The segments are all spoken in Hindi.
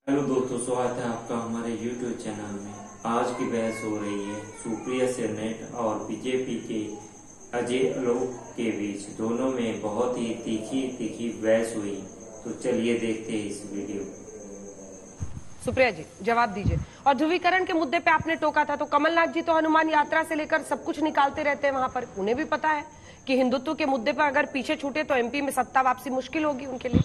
हेलो दोस्तों, स्वागत है आपका हमारे YouTube चैनल में। आज की बहस हो रही है सुप्रिया सेनेट और बीजेपी के अजय आलोक के बीच। दोनों में बहुत ही तीखी बहस हुई। तो चलिए देखते हैं इस वीडियो। सुप्रिया जी जवाब दीजिए। और ध्रुवीकरण के मुद्दे पे आपने टोका था, तो कमलनाथ जी तो हनुमान यात्रा से लेकर सब कुछ निकालते रहते हैं वहां पर। उन्हें भी पता है कि हिंदुत्व के मुद्दे पर अगर पीछे छूटे तो एमपी में सत्ता वापसी मुश्किल होगी उनके लिए।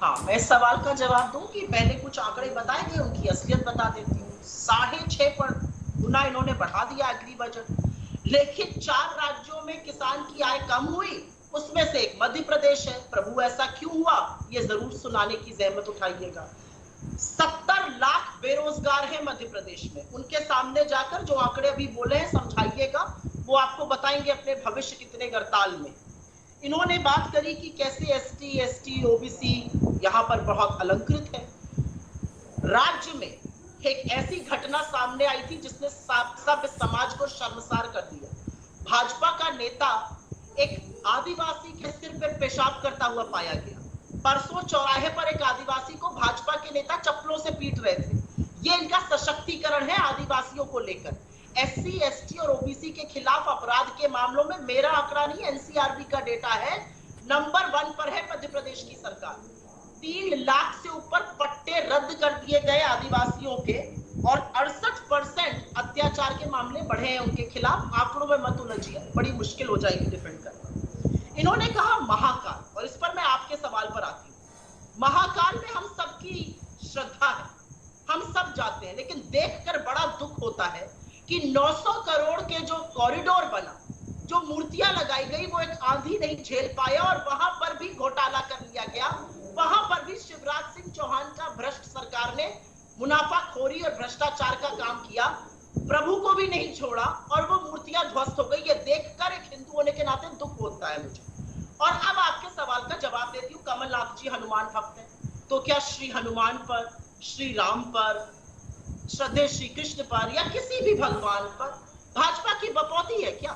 हाँ, मैं इस सवाल का जवाब दूं कि पहले कुछ आंकड़े बताए गए, उनकी असलियत बता देती हूँ। 6.5 पर गुना इन्होंने बढ़ा दिया एग्री बजट, लेकिन 4 राज्यों में किसान की आय कम हुई, उसमें से एक मध्य प्रदेश है। प्रभु ऐसा क्यों हुआ, ये जरूर सुनाने की जहमत उठाइएगा। 70 लाख बेरोजगार हैं मध्य प्रदेश में। उनके सामने जाकर जो आंकड़े अभी बोले हैं समझाइएगा, वो आपको बताएंगे अपने भविष्य कितने गरताल में। इन्होंने बात करी कि कैसे एसटी, एसटी, ओबीसी यहाँ पर बहुत अलंकृत है। राज्य में एक ऐसी घटना सामने आई थी जिसने सब समाज को शर्मसार कर दिया। भाजपा का नेता एक आदिवासी के सिर पर पेशाब करता हुआ पाया गया। परसों चौराहे पर एक आदिवासी को भाजपा के नेता चप्पलों से पीट रहे थे। ये इनका सशक्तिकरण है आदिवासियों को लेकर। एससी, एसटी और ओबीसी के खिलाफ अपराध के मामलों में मेरा आंकड़ा नहीं, एनसीआरबी का डेटा है, नंबर 1 पर है मध्य प्रदेश की सरकार। 3 लाख से ऊपर पट्टे रद्द कर दिए गए आदिवासियों के, और 68% अत्याचार के मामले बढ़े हैं उनके खिलाफ। आंकड़ों में मत उलझिए, बड़ी मुश्किल हो जाएगी डिफेंड करना। इन्होंने कहा महाकाल, और इस पर मैं आपके सवाल पर आती हूँ। महाकाल में हम सबकी श्रद्धा है, हम सब जाते हैं, लेकिन देखकर बड़ा दुख होता है कि 900 करोड़ के जो कॉरिडोर बना, जो मूर्तियां लगाई गई, वो एक आंधी नहीं झेल पाया, और वहां पर भी घोटाला कर लिया गया। वहां पर भी शिवराज सिंह चौहान का भ्रष्ट सरकार ने मुनाफाखोरी और भ्रष्टाचार का काम किया, प्रभु को भी नहीं छोड़ा, और वो मूर्तियां ध्वस्त हो गई। ये देखकर एक हिंदू होने के नाते दुख होता है मुझे। और अब आपके सवाल का जवाब देती हूँ। कमलनाथ जी हनुमान भक्त हैं, तो क्या श्री हनुमान पर, श्री राम पर, श्रद्धेय श्री कृष्ण पर या किसी भी भगवान पर भाजपा की बपौती है क्या?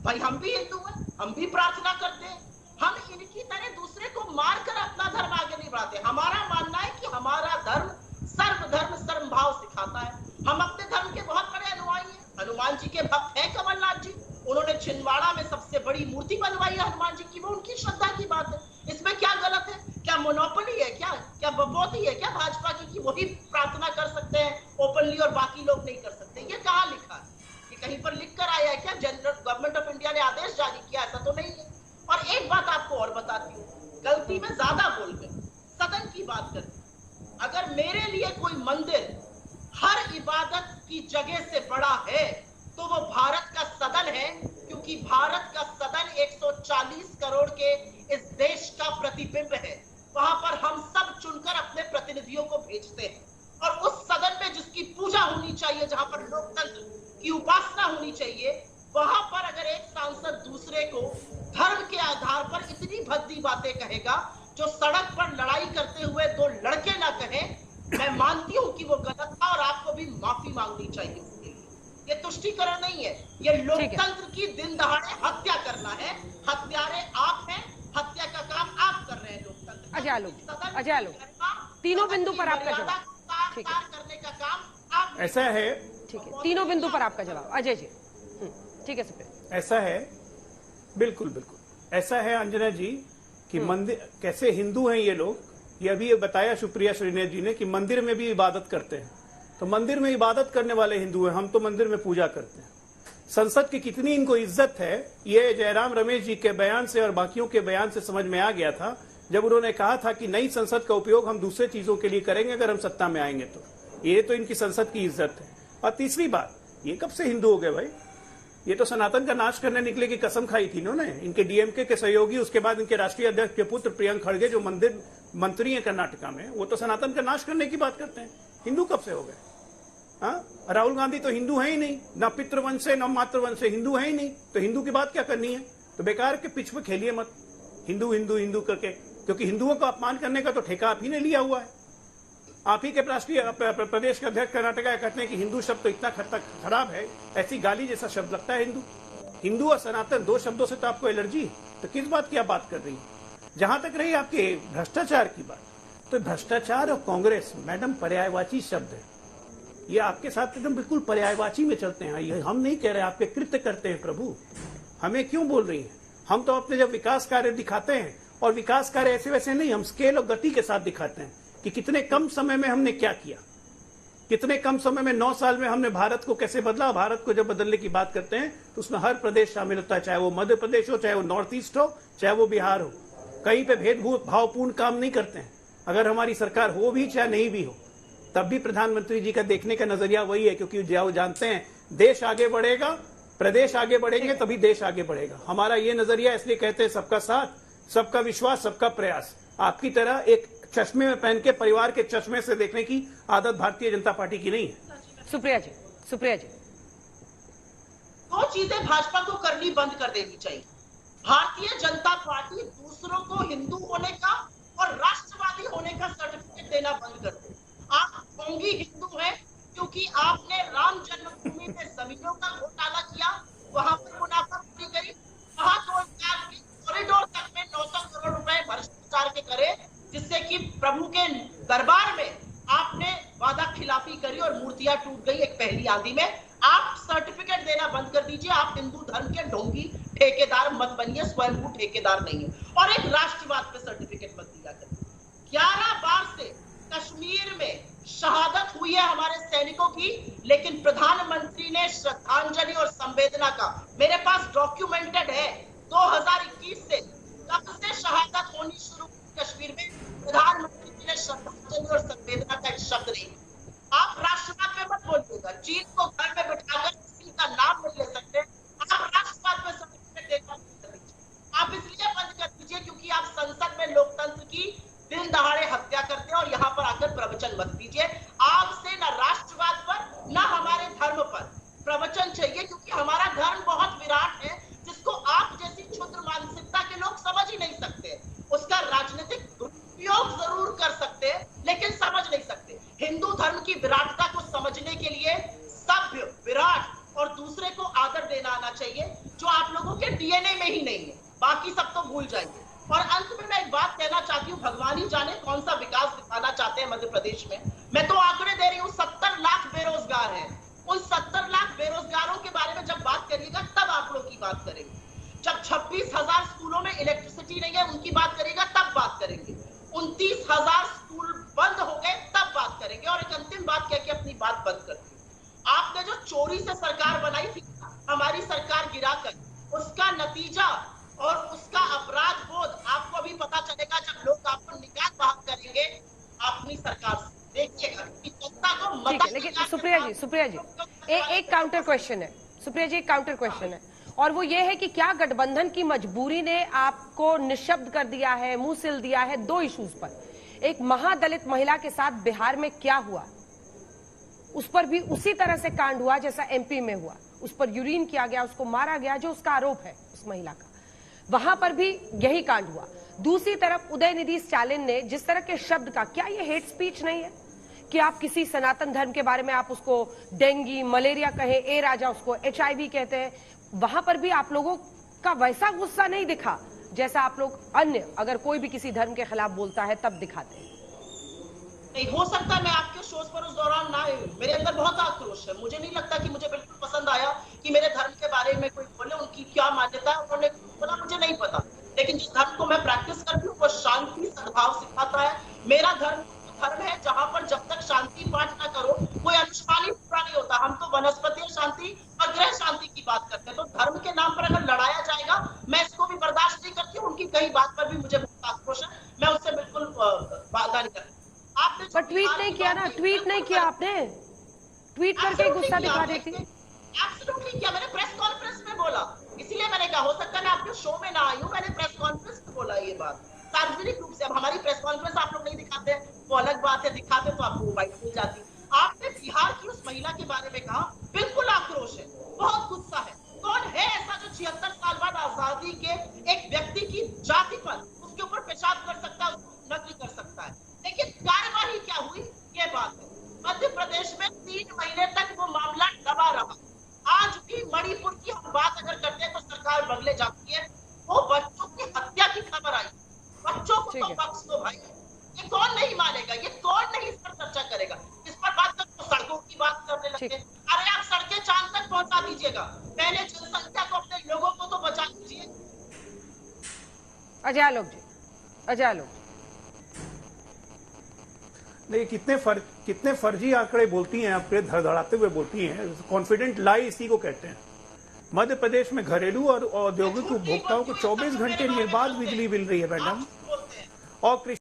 भाई हम भी हिंदू हैं, हम भी प्रार्थना करते हैं। हम इनकी तरह दूसरे को मारकर अपना धर्म आगे नहीं बढ़ाते। हमारा मानना है कि हमारा धर्म सर्वधर्म समभाव सिखाता है। हम अपने धर्म के बहुत बड़े अनुयायी हैं। हनुमान जी के भक्त हैं कमलनाथ जी। उन्होंने छिंदवाड़ा में सबसे बड़ी मूर्ति बनवाई है हनुमान जी की, वो उनकी श्रद्धा की बात है। इसमें क्या गलत है? क्या मोनोपोली है? क्या बपौती है क्या भाजपा की कि वही प्रार्थना कर सकते हैं ओपनली और बाकी लोग नहीं कर सकते? ये कहाँ लिखा है? ये कहीं पर लिख कर आया है क्या? जनरल गवर्नमेंट ऑफ इंडिया ने आदेश जारी किया? ऐसा तो नहीं है। और एक बात आपको और बताती हूँ, गलती में ज्यादा बोल गए, सदन की बात करती। अगर मेरे लिए कोई मंदिर हर इबादत की जगह से बड़ा है तो वो भारत का सदन है, क्योंकि भारत का सदन 140 करोड़ के इस देश का प्रतिबिंब है। वहां पर हम सब चुनकर अपने प्रतिनिधियों को भेजते हैं, और उस सदन में जिसकी पूजा होनी चाहिए, जहां पर लोकतंत्र की उपासना होनी चाहिए, वहां पर अगर एक सांसद दूसरे को धर्म के आधार पर इतनी भद्दी बातें कहेगा, जो सड़क पर लड़ाई करते हुए 2 लड़के ना कहें, मैं मानती हूं कि वो गलत था और आपको भी माफी मांगनी चाहिए उसके लिए। ये तुष्टीकरण नहीं है, ये लोकतंत्र की दिन दहाड़े हत्या करना है। हत्यारे आप हैं, हत्या का काम आप कर रहे हैं लोकतंत्र। अजय आलोक, तीनों बिंदु पर आपका जवाब। ठीक है, करने का काम आप। ऐसा है, ठीक है, तीनों बिंदु पर आपका जवाब अजय जी। ठीक है सुप्रिया। ऐसा है, बिल्कुल ऐसा है अंजना जी कि मंदिर कैसे हिंदू हैं ये लोग। ये अभी बताया सुप्रिया श्रीनेत जी ने कि मंदिर में भी इबादत करते हैं। तो मंदिर में इबादत करने वाले हिंदू हैं, हम तो मंदिर में पूजा करते हैं। संसद की कितनी इनको इज्जत है, ये जयराम रमेश जी के बयान से और बाकियों के बयान से समझ में आ गया था, जब उन्होंने कहा था कि नई संसद का उपयोग हम दूसरे चीजों के लिए करेंगे अगर हम सत्ता में आएंगे तो। ये तो इनकी संसद की इज्जत है। और तीसरी बात, ये कब से हिंदू हो गए भाई? ये तो सनातन का नाश करने निकले की कसम खाई थी इन्होंने। इनके डीएमके के सहयोगी, उसके बाद इनके राष्ट्रीय अध्यक्ष के पुत्र प्रियंक खड़गे जो मंदिर मंत्री हैं कर्नाटका में, वो तो सनातन का नाश करने की बात करते हैं। हिंदू कब से हो गए? हाँ, राहुल गांधी तो हिंदू है ही नहीं, ना पितृवंश से, ना मातृवंश से, हिंदू है ही नहीं। तो हिंदू की बात क्या करनी है? तो बेकार के पिच पे खेलिए मत, हिंदू हिंदू हिंदू करके, क्योंकि हिंदुओं को अपमान करने का तो ठेका आप ही ने लिया हुआ है। आप ही के राष्ट्रीय प्रदेश के अध्यक्ष कर्नाटका कहते हैं कि हिंदू शब्द तो इतना खराब है, ऐसी गाली जैसा शब्द लगता है हिंदू। हिंदू और सनातन 2 शब्दों से तो आपको एलर्जी है, तो किस बात की आप बात कर रही है? जहां तक रही आपके भ्रष्टाचार की बात, तो भ्रष्टाचार और कांग्रेस मैडम पर्यायवाची शब्द है, ये आपके साथ एकदम बिल्कुल पर्यायवाची में चलते हैं। ये हम नहीं कह रहे, आपके कृत्य करते हैं प्रभु, हमें क्यों बोल रही हैं? हम तो अपने जब विकास कार्य दिखाते हैं, और विकास कार्य ऐसे वैसे नहीं, हम स्केल और गति के साथ दिखाते हैं कि कितने कम समय में हमने क्या किया, कितने कम समय में 9 साल में हमने भारत को कैसे बदला। भारत को जब बदलने की बात करते हैं तो उसमें हर प्रदेश शामिल होता है, चाहे वो मध्य प्रदेश हो, चाहे वो नॉर्थ ईस्ट हो, चाहे वो बिहार हो। कहीं पे भेदभावपूर्ण काम नहीं करते हैं। अगर हमारी सरकार हो भी चाहे नहीं भी हो, तब भी प्रधानमंत्री जी का देखने का नजरिया वही है, क्योंकि वो जानते हैं देश आगे बढ़ेगा, प्रदेश आगे बढ़ेंगे तभी देश आगे बढ़ेगा। हमारा ये नजरिया, इसलिए कहते हैं सबका साथ, सबका विश्वास, सबका प्रयास। आपकी तरह एक चश्मे में पहन के परिवार के चश्मे से देखने की आदत भारतीय जनता पार्टी की नहीं है। सुप्रिया जी, सुप्रिया जी, दो चीजें भाजपा को करनी बंद कर देनी चाहिए। भारतीय जनता पार्टी दूसरों को हिंदू होने का और राष्ट्रवादी होने का सर्टिफिकेट देना बंद कर दे। आप ढोंगी हिंदू हैं क्योंकि आपने राम जन्मभूमि में जमीनों का घोटाला किया, वहां पर मुनाफाखोरी करी, वहां 2000 की कॉरिडोर तक में 900 करोड़ रुपए भ्रष्टाचार के करे, जिससे कि प्रभु के दरबार में आपने वादा खिलाफी करी और मूर्तियां टूट गई एक पहली आंधी में। आप सर्टिफिकेट देना बंद कर दीजिए। आप हिंदू धर्म के ढोंगी ठेकेदार मत बनिए, स्वयं ठेकेदार नहीं है। और एक राष्ट्रवाद पे सर्टिफिकेट मत दिया करिए। 11 बार से कश्मीर में शहादत हुई है हमारे सैनिकों की, लेकिन प्रधानमंत्री ने श्रद्धांजलि और संवेदना का, मेरे पास डॉक्यूमेंटेड है, 2021 से कब से शहादत होनी शुरू कश्मीर में, प्रधानमंत्री जी ने श्रद्धांजलि और संवेदना का एक शब्द नहीं। आप राष्ट्रवाद पे मत बोलिएगा। चीन को घर में बिठाकर किसी का नाम नहीं ले सकते। आप राष्ट्रवाद पे सर्टिफिकेट देना बंद कर दीजिए। आप इसलिए बंद कर दीजिए क्योंकि आप संसद में लोकतंत्र की दिन दहाड़े हत्या करते हैं और यहाँ पर आकर प्रवचन मत दीजिए। आपसे ना राष्ट्रवाद पर ना हमारे धर्म पर प्रवचन चाहिए, क्योंकि हमारा धर्म बहुत विराट है, जिसको आप जैसी क्षुद्र मानसिकता के लोग समझ ही नहीं सकते। उसका राजनीतिक दुरुपयोग जरूर कर सकते हैं, लेकिन समझ नहीं सकते। हिंदू धर्म की विराटता को समझने के लिए सभ्य, विराट और दूसरे को आदर देना आना चाहिए, जो आप लोगों के डीएनए में ही नहीं है। बाकी सब तो भूल जाइए। और अंत में मैं एक बात कहना चाहती हूँ, भगवान ही जाने कौन सा विकास दिखाना चाहते हैं मध्य प्रदेश में। मैं तो आंकड़े दे रही हूँ, 70 लाख बेरोजगार हैं। उन 70 लाख बेरोजगारों के बारे में जब बात करिएगा तब आंकड़ों की बात करेंगे। जब 26,000 स्कूलों में इलेक्ट्रिसिटी नहीं है उनकी बात करेगा तब बात करेंगे। 29,000 स्कूल बंद हो गए तब बात करेंगे। और एक अंतिम बात कह के अपनी बात बंद करती हूँ। आपने जो चोरी से सरकार बनाई थी, हमारी सरकार गिराकर, उसका नतीजा और उसका अपराध बोध आपको अभी पता चलेगा जब लोग आपको निकाल बाहर करेंगे अपनी सरकार से। देखिएगा कि जनता को ठीक है। लेकिन सुप्रिया जी एक काउंटर क्वेश्चन है। सुप्रिया जी, एक काउंटर क्वेश्चन है, और वो ये है कि क्या गठबंधन की मजबूरी ने आपको निशब्द कर दिया है, मुंह सिल दिया है 2 इश्यूज पर। एक महादलित महिला के साथ बिहार में क्या हुआ, उस पर भी उसी तरह से कांड हुआ जैसा एमपी में हुआ। उस पर यूरिन किया गया, उसको मारा गया, जो उसका आरोप है उस महिला का, वहां पर भी यही कांड हुआ। दूसरी तरफ उदयनिधि स्टालिन ने जिस तरह के शब्द का, क्या ये हेट स्पीच नहीं है कि आप किसी सनातन धर्म के बारे में आप उसको डेंगी, मलेरिया कहें, ए राजा उसको HIV कहते हैं। वहां पर भी आप लोगों का वैसा गुस्सा नहीं दिखा जैसा आप लोग अन्य, अगर कोई भी किसी धर्म के खिलाफ बोलता है तब दिखाते हैं। नहीं हो सकता मैं आपके शोज पर उस दौरान ना, मेरे अंदर बहुत आक्रोश है। मुझे नहीं लगता कि मुझे बिल्कुल पसंद आया कि मेरे धर्म के बारे में कोई बोले, उनकी क्या मान्यता है उन्होंने बोला, मुझे नहीं पता। लेकिन जिस धर्म को मैं प्रैक्टिस करती हूँ वो शांति, सद्भाव सिखाता है। मेरा धर्म है जहां पर जब तक शांति पाठ ना करो कोई अनुष्ठान ही पूरा नहीं होता। हम तो वनस्पति शांति और ग्रह शांति की बात करते हैं। तो धर्म के नाम पर अगर लड़ाया जाएगा, मैं इसको भी बर्दाश्त नहीं करती हूँ। उनकी कई बात पर भी मुझे बहुत आक्रोश है, मैं उससे बिल्कुल बाधा नहीं करती। आपने पर ट्वीट नहीं किया ना, ट्वीट नहीं किया आपने, ट्वीट करके गुस्सा दिखा देती। एब्सोल्युटली किया, मैंने प्रेस कॉन्फ्रेंस में बोला, इसीलिए मैंने कहा हो सकता है मैं आपके शो में ना आई हूँ, मैंने प्रेस कॉन्फ्रेंस में बोला ये बात सार्वजनिक रूप से। अब हमारी प्रेस कॉन्फ्रेंस आप लोग नहीं दिखाते, वो अलग बात है, दिखाते तो आपको बाइट मिल जाती। आपने बिहार की उस महिला के बारे में कहा, बिल्कुल आक्रोश है, बहुत गुस्सा है। कौन है ऐसा जो 76 साल बाद आजादी के एक व्यक्ति की जाति पर उसके ऊपर पेशाब कर सकता है, उसको नकल कर सकता है? लेकिन कार्यवाही क्या हुई ये बात है। मध्य प्रदेश में 3 महीने तक वो मामला दबा रहा। आज भी मणिपुर की हम बात अगर करते हैं तो सरकार बगले जाती है। वो बच्चों की हत्या की खबर आई, बच्चों को तो बख्श दो भाई, ये कौन नहीं करके। अरे आप सड़कें चांद तक पहुंचा दीजिएगा, पहले जनसंख्या को, अपने लोगों को तो बचा लीजिए। अजय आलोक जी, अजय आलोक, नहीं, कितने फर्जी आंकड़े बोलती हैं, आप धड़धड़ाते हुए बोलती हैं। कॉन्फिडेंट लाई इसी को कहते हैं। मध्य प्रदेश में घरेलू और औद्योगिक उपभोक्ताओं को 24 घंटे निर्बाध बिजली मिल रही है मैडम, और